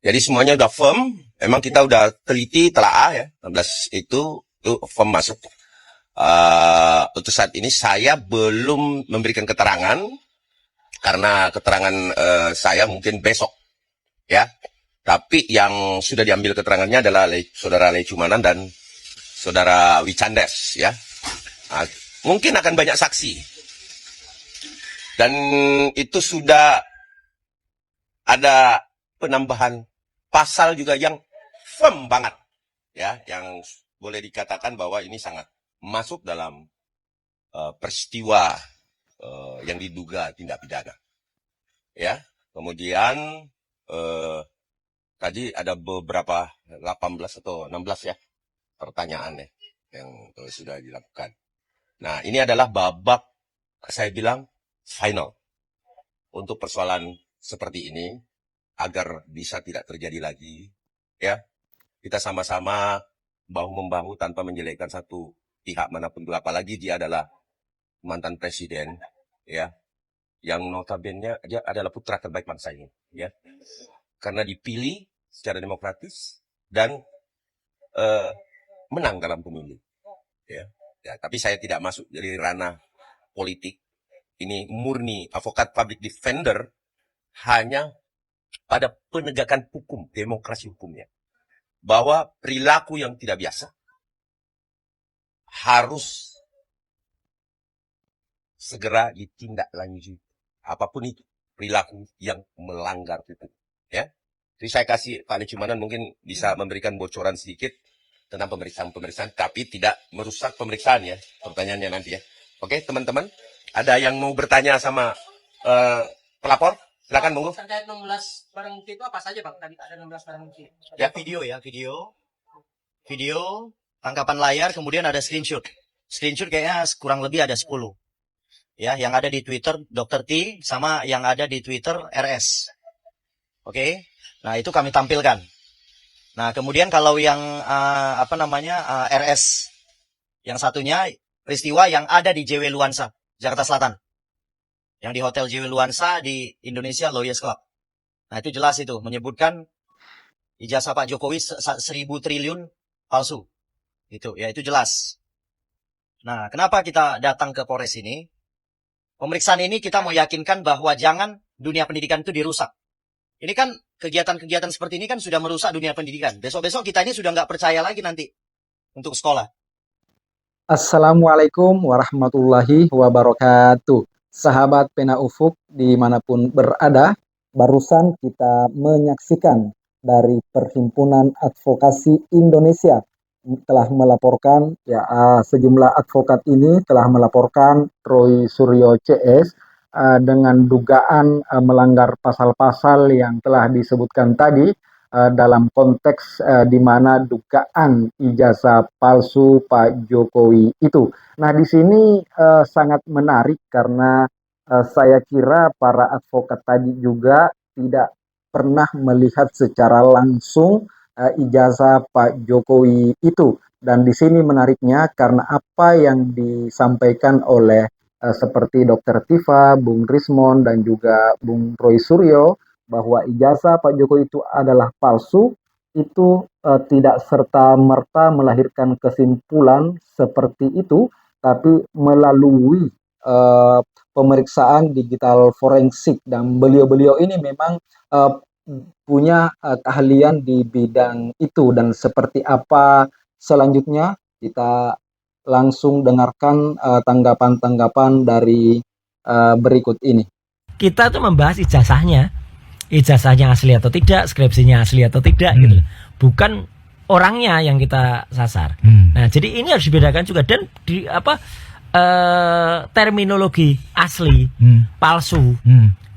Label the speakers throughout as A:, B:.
A: Jadi semuanya udah firm. Memang kita udah teliti, telaah ya. 16 itu firm masuk. Untuk saat ini saya belum memberikan keterangan karena keterangan saya mungkin besok ya. Tapi yang sudah diambil keterangannya adalah saudara Lecumanan dan saudara Wicandes ya. Mungkin akan banyak saksi. Dan itu sudah ada penambahan pasal juga yang firm banget ya, yang boleh dikatakan bahwa ini sangat masuk dalam peristiwa yang diduga tindak pidana. Ya, kemudian tadi ada beberapa 18 atau 16 ya pertanyaan ya yang sudah dilakukan. Nah, ini adalah babak saya bilang final untuk persoalan seperti ini agar bisa tidak terjadi lagi ya. Kita sama-sama bahu-membahu tanpa menjelekkan satu pihak manapun, apalagi dia adalah mantan presiden ya, yang notabene dia adalah putra terbaik bangsa ini ya, karena dipilih secara demokratis dan menang dalam pemilu ya. Tapi saya tidak masuk dari ranah politik, ini murni advokat public defender, hanya pada penegakan hukum, demokrasi hukumnya, bahwa perilaku yang tidak biasa harus segera ditindaklanjuti, apapun itu perilaku yang melanggar itu ya. Jadi saya kasih Pak Lecumanan mungkin bisa memberikan bocoran sedikit tentang pemeriksaan, tapi tidak merusak pemeriksaan ya, pertanyaannya nanti ya. Oke teman-teman, ada yang mau bertanya sama pelapor? Silakan monggo.
B: Terkait 16 barang bukti itu apa saja Bang? Tadi ada 16 barang bukti.
C: Ya, video, tangkapan layar, kemudian ada screenshot. Screenshot kayaknya kurang lebih ada 10. Ya, yang ada di Twitter Dr. T sama yang ada di Twitter RS. Oke. Nah, itu kami tampilkan. Nah, kemudian kalau yang RS yang satunya peristiwa yang ada di JW Luansa, Jakarta Selatan. Yang di Hotel JW Luansa di Indonesia Lawyers Club. Nah, itu jelas itu menyebutkan ijazah Pak Jokowi 1.000 triliun palsu. Itu ya, itu jelas. Nah, kenapa kita datang ke Polres ini? Pemeriksaan ini kita mau yakinkan bahwa jangan dunia pendidikan itu dirusak. Ini kan kegiatan-kegiatan seperti ini kan sudah merusak dunia pendidikan. Besok-besok kita ini sudah nggak percaya lagi nanti untuk sekolah.
D: Assalamualaikum warahmatullahi wabarakatuh. Sahabat Pena Ufuk dimanapun berada, barusan kita menyaksikan dari Perhimpunan Advokasi Indonesia telah melaporkan, ya sejumlah advokat ini telah melaporkan Roy Suryo CS dengan dugaan melanggar pasal-pasal yang telah disebutkan tadi dalam konteks di mana dugaan ijazah palsu Pak Jokowi itu. Nah, di sini sangat menarik karena saya kira para advokat tadi juga tidak pernah melihat secara langsung ijazah Pak Jokowi itu. Dan di sini menariknya karena apa yang disampaikan oleh seperti Dr. Tifa, Bung Rismon, dan juga Bung Roy Suryo, bahwa ijazah Pak Jokowi itu adalah palsu, itu tidak serta-merta melahirkan kesimpulan seperti itu, tapi melalui pemeriksaan digital forensik. Dan beliau-beliau ini memang punya keahlian di bidang itu. Dan seperti apa selanjutnya, kita langsung dengarkan tanggapan-tanggapan dari berikut ini.
B: Kita tuh membahas ijazahnya asli atau tidak, skripsinya asli atau tidak gitu. Bukan orangnya yang kita sasar. Nah, jadi ini harus dibedakan juga. Dan di terminologi asli, palsu,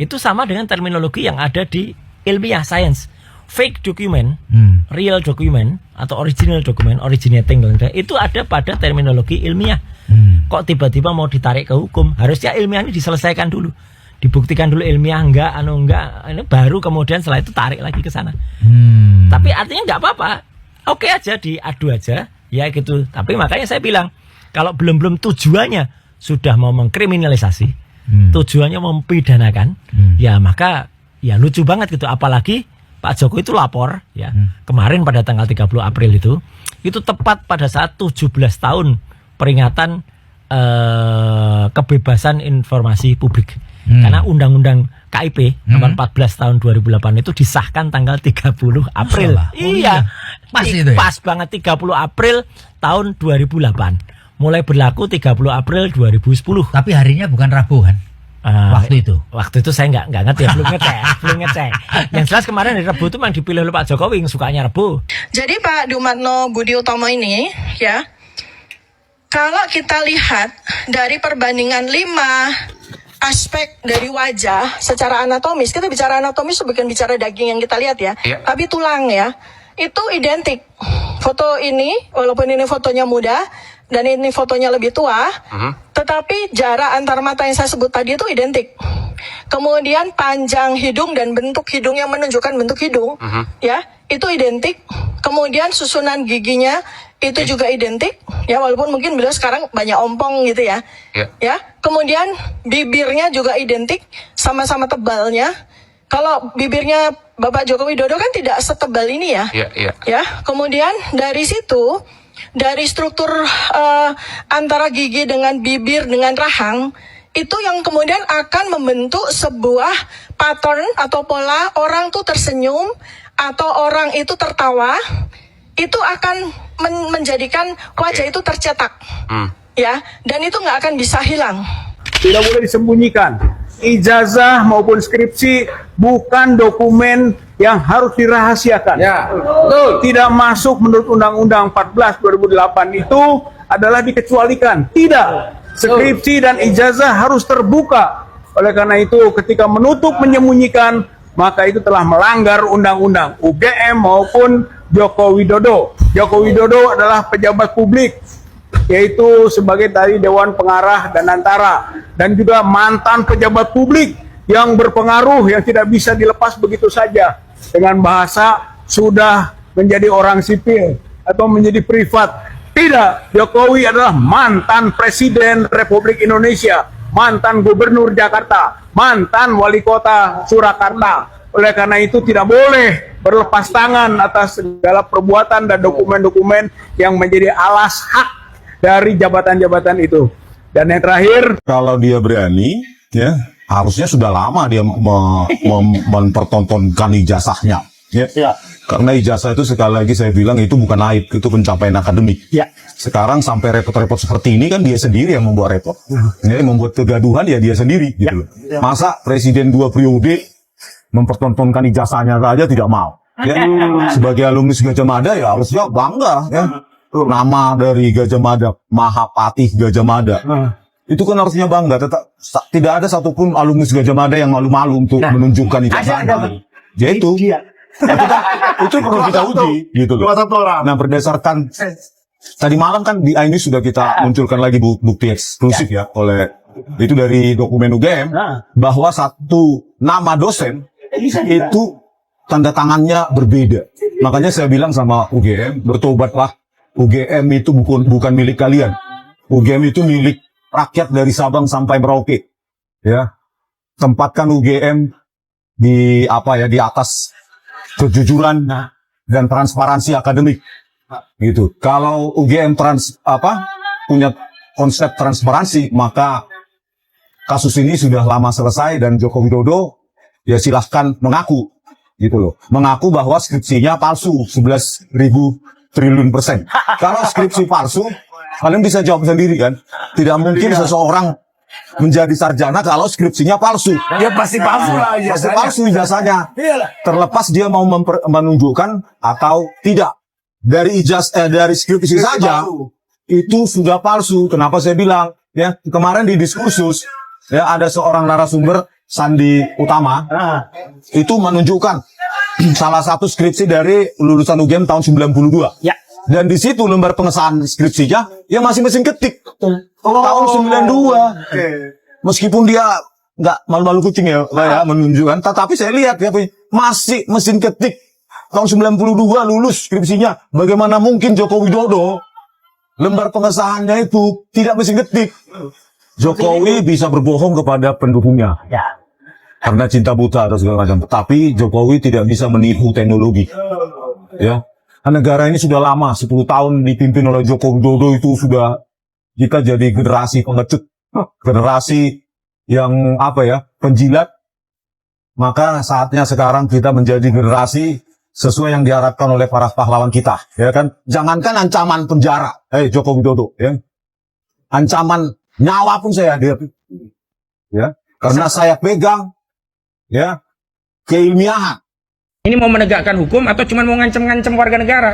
B: itu sama dengan terminologi yang ada di ilmiah sains. Fake document, real document atau original document, originating itu ada pada terminologi ilmiah. Kok tiba-tiba mau ditarik ke hukum? Harusnya ilmiah ini diselesaikan dulu, dibuktikan dulu ilmiah enggak, ini baru kemudian setelah itu tarik lagi ke sana. Tapi artinya enggak apa-apa, oke aja, diadu aja, ya gitu. Tapi makanya saya bilang, kalau belum tujuannya sudah mau mengkriminalisasi, tujuannya mau mempidanakan, ya maka ya lucu banget gitu. Apalagi Pak Jokowi itu lapor ya kemarin pada tanggal 30 April itu tepat pada saat 17 tahun peringatan kebebasan informasi publik. Karena Undang-Undang KIP nomor 14 tahun 2008 itu disahkan tanggal 30 April. Iya.
E: Pas itu ya?
B: Pas banget 30 April tahun 2008. Mulai berlaku 30 April 2010.
E: Tapi harinya bukan Rabu kan? Waktu itu
B: saya nggak ngerti ya, belum ngecek. Yang jelas kemarin hari Rabu itu memang dipilih oleh Pak Jokowi yang sukanya Rabu.
F: Jadi Pak Dumatno Budi Utomo ini ya, kalau kita lihat dari perbandingan 5 aspek dari wajah secara anatomis, kita bicara anatomis bukan bicara daging yang kita lihat ya, tapi tulang ya, itu identik. Foto ini, walaupun ini fotonya muda dan ini fotonya lebih tua, tetapi jarak antar mata yang saya sebut tadi itu identik. Kemudian panjang hidung dan bentuk hidung yang menunjukkan bentuk hidung, ya, itu identik. Kemudian susunan giginya itu juga identik, ya, walaupun mungkin beliau sekarang banyak ompong gitu ya. Ya. Kemudian bibirnya juga identik, sama-sama tebalnya. Kalau bibirnya Bapak Joko Widodo kan tidak setebal ini ya. Ya. Kemudian dari situ, dari struktur antara gigi dengan bibir dengan rahang, itu yang kemudian akan membentuk sebuah pattern atau pola orang tuh tersenyum atau orang itu tertawa, itu akan menjadikan wajah itu tercetak, ya, dan itu nggak akan bisa hilang.
G: Tidak boleh disembunyikan. Ijazah maupun skripsi bukan dokumen yang harus dirahasiakan. Ya, betul. Tidak masuk menurut Undang-Undang 14 2008 itu adalah dikecualikan. Tidak. Skripsi dan ijazah harus terbuka. Oleh karena itu, ketika menutup menyembunyikan, maka itu telah melanggar Undang-Undang UGM maupun Joko Widodo. Joko Widodo adalah pejabat publik, yaitu sebagai tadi Dewan Pengarah dan Antara, dan juga mantan pejabat publik yang berpengaruh yang tidak bisa dilepas begitu saja dengan bahasa sudah menjadi orang sipil atau menjadi privat. Tidak, Jokowi adalah mantan Presiden Republik Indonesia, mantan Gubernur Jakarta, mantan Wali Kota Surakarta. Oleh karena itu tidak boleh berlepas tangan atas segala perbuatan dan dokumen-dokumen yang menjadi alas hak dari jabatan-jabatan itu. Dan yang terakhir,
H: kalau dia berani, ya harusnya sudah lama dia mempertontonkan ijazahnya. Ya. Karena ijazah itu sekali lagi saya bilang itu bukan aib, itu pencapaian akademik. Ya. Sekarang sampai repot-repot seperti ini kan dia sendiri yang membuat repot. Ya, membuat kegaduhan ya dia sendiri. Gitu. Ya. Masa Presiden 2 periode mempertontonkan ijazahnya saja tidak mau. Ya. Sebagai alumnus Gajah Mada ya harusnya bangga. Ya. Nama dari Gajah Mada, Mahapatih Gajah Mada. Itu kan harusnya bangga. Tidak ada satupun alumnus Gajah Mada yang malu-malu untuk menunjukkan ijazahnya. Ya itu. Itu perlu kita uji gitu loh. Nah, berdasarkan tadi malam kan di ini sudah kita munculkan lagi bukti eksklusif ya oleh itu dari dokumen UGM bahwa satu nama dosen itu tanda tangannya berbeda. Makanya saya bilang sama UGM, bertobatlah. UGM itu bukan milik kalian. UGM itu milik rakyat dari Sabang sampai Merauke. Ya. Tempatkan UGM di di atas kejujuran dan transparansi akademik. Gitu. Kalau UGM punya konsep transparansi, maka kasus ini sudah lama selesai dan Joko Widodo ya silahkan mengaku gitu loh. Mengaku bahwa skripsinya palsu 11.000 triliun %. Kalau skripsi palsu, kalian bisa jawab sendiri kan? Tidak mungkin seseorang menjadi sarjana kalau skripsinya palsu.
G: ya pasti palsu lah.
H: Pasti palsu ijazahnya. Terlepas dia mau menunjukkan atau tidak. Dari dari skripsi saja itu sudah palsu. Kenapa saya bilang? Ya, kemarin di diskursus ya ada seorang narasumber Sandi Utama itu menunjukkan salah satu skripsi dari lulusan UGM tahun 92. Ya. Dan di situ lembar pengesahan skripsinya ya masih mesin ketik. Tahun 92. Meskipun dia nggak malu-malu kucing ya menunjukkan, tetapi saya lihat ya masih mesin ketik. Tahun 92 lulus skripsinya. Bagaimana mungkin Joko Widodo lembar pengesahannya itu tidak mesin ketik? Jokowi bisa berbohong kepada pendukungnya. Ya. karena cinta buta atau segala macam. Tapi Jokowi tidak bisa menipu teknologi. Ya, negara ini sudah lama, 10 tahun dipimpin oleh Joko Widodo, itu sudah kita jadi generasi pengecut, generasi yang penjilat. Maka saatnya sekarang kita menjadi generasi sesuai yang diharapkan oleh para pahlawan kita, ya kan? Jangankan ancaman penjara, Joko Widodo, ya, ancaman nyawa pun saya hadapi, ya, karena saya pegang, ya, keilmiahan.
I: Ini mau menegakkan hukum atau cuma mau ngancam-ngancam warga negara?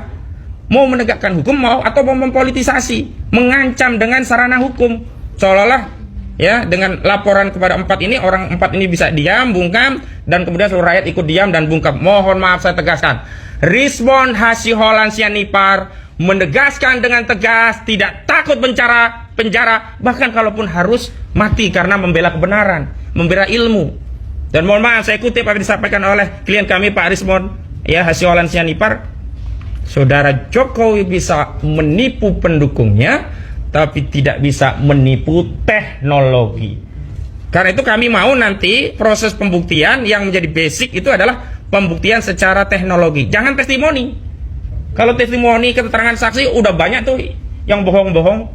I: Mau menegakkan hukum atau mau mempolitisasi, mengancam dengan sarana hukum, seolah-olah ya dengan laporan kepada 4 ini, orang 4 ini bisa diam, bungkam, dan kemudian seluruh rakyat ikut diam dan bungkam. Mohon maaf saya tegaskan, Rizmon Hasyiholan Sianipar menegaskan dengan tegas, tidak takut penjara, bahkan kalaupun harus mati karena membela kebenaran, membela ilmu. Dan mohon maaf, saya kutip apa yang disampaikan oleh klien kami Pak Rizmon ya Hasyiholan Sianipar, saudara Jokowi bisa menipu pendukungnya, tapi tidak bisa menipu teknologi. Karena itu kami mau nanti proses pembuktian yang menjadi basic itu adalah pembuktian secara teknologi. Jangan testimoni. Kalau testimoni, keterangan saksi, udah banyak tuh yang bohong-bohong.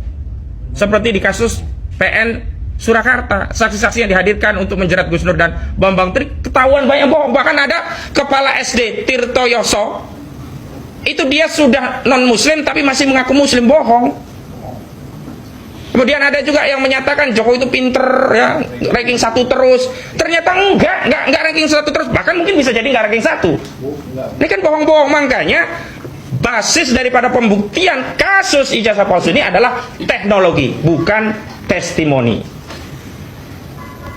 I: Seperti di kasus PN Surakarta, saksi-saksi yang dihadirkan untuk menjerat Gus Nur dan Bambang Tri, ketahuan banyak bohong. Bahkan ada kepala SD Tirto Yoso, itu dia sudah non-muslim tapi masih mengaku muslim, bohong. Kemudian ada juga yang menyatakan Jokowi itu pinter ya, ranking 1 terus. Ternyata enggak ranking 1 terus, bahkan mungkin bisa jadi enggak ranking 1. Ini kan bohong-bohong. Makanya basis daripada pembuktian kasus ijazah palsu ini adalah teknologi, bukan testimoni.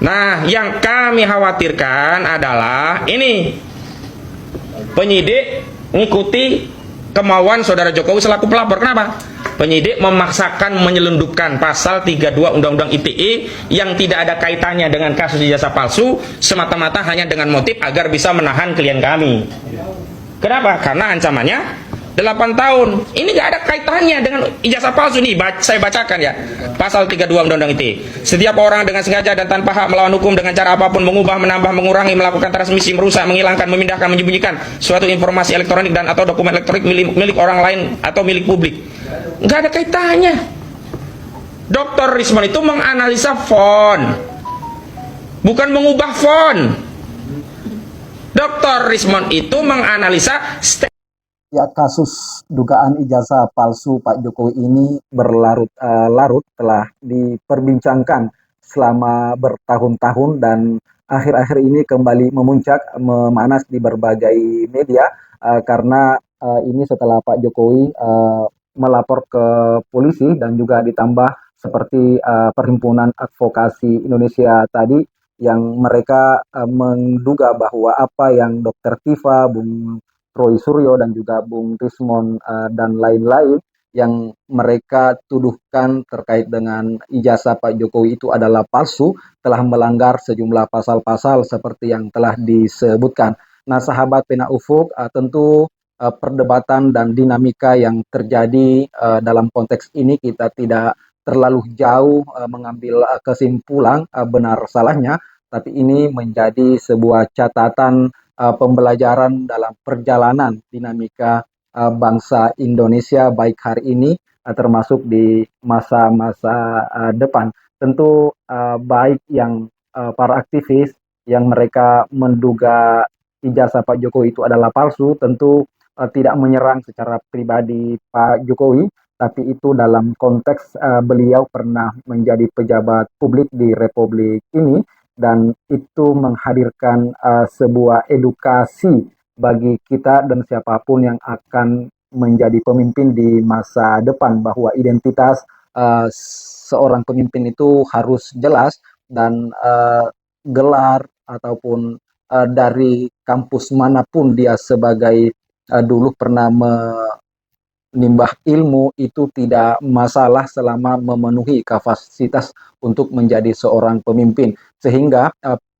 I: Nah, yang kami khawatirkan adalah ini, penyidik ngikuti kemauan saudara Jokowi selaku pelapor. Kenapa? Penyidik memaksakan menyelundupkan pasal 32 Undang-Undang ITE yang tidak ada kaitannya dengan kasus ijazah palsu, semata-mata hanya dengan motif agar bisa menahan klien kami. Kenapa? Karena ancamannya 8 tahun. Ini nggak ada kaitannya dengan ijazah palsu nih. Saya bacakan ya, pasal 32 Undang-Undang ITE. Setiap orang dengan sengaja dan tanpa hak melawan hukum dengan cara apapun mengubah, menambah, mengurangi, melakukan transmisi, merusak, menghilangkan, memindahkan, menyembunyikan suatu informasi elektronik dan atau dokumen elektronik milik orang lain atau milik publik. Nggak ada kaitannya. Dr. Rizmon itu menganalisa font, bukan mengubah font. Dr. Rizmon itu menganalisa
D: Ya, kasus dugaan ijazah palsu Pak Jokowi ini berlarut-larut telah diperbincangkan selama bertahun-tahun dan akhir-akhir ini kembali memuncak, memanas di berbagai media karena ini setelah Pak Jokowi melapor ke polisi dan juga ditambah seperti Perhimpunan Advokasi Indonesia tadi yang mereka menduga bahwa apa yang Dr. Tifa, Bung Roy Suryo dan juga Bung Rizmon dan lain-lain yang mereka tuduhkan terkait dengan ijazah Pak Jokowi itu adalah palsu, telah melanggar sejumlah pasal-pasal seperti yang telah disebutkan. Nah, sahabat Pena Ufuk, tentu perdebatan dan dinamika yang terjadi dalam konteks ini kita tidak terlalu jauh mengambil kesimpulan benar salahnya, tapi ini menjadi sebuah catatan pembelajaran dalam perjalanan dinamika bangsa Indonesia baik hari ini termasuk di masa-masa depan. Tentu baik yang para aktivis yang mereka menduga ijazah Pak Jokowi itu adalah palsu, tentu tidak menyerang secara pribadi Pak Jokowi, tapi itu dalam konteks beliau pernah menjadi pejabat publik di Republik ini, dan itu menghadirkan sebuah edukasi bagi kita dan siapapun yang akan menjadi pemimpin di masa depan, bahwa identitas seorang pemimpin itu harus jelas dan gelar ataupun dari kampus manapun dia sebagai dulu pernah menimbah ilmu itu tidak masalah selama memenuhi kapasitas untuk menjadi seorang pemimpin. Sehingga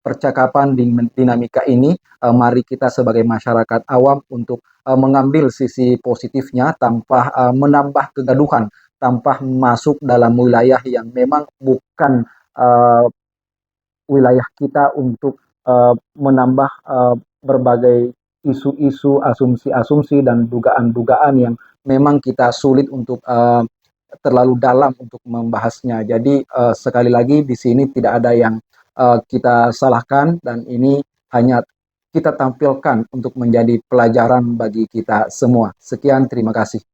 D: percakapan dinamika ini mari kita sebagai masyarakat awam untuk mengambil sisi positifnya tanpa menambah kegaduhan, tanpa masuk dalam wilayah yang memang bukan wilayah kita untuk menambah berbagai isu-isu, asumsi-asumsi dan dugaan-dugaan yang memang kita sulit untuk terlalu dalam untuk membahasnya. Jadi sekali lagi di sini tidak ada yang kita salahkan dan ini hanya kita tampilkan untuk menjadi pelajaran bagi kita semua. Sekian, terima kasih.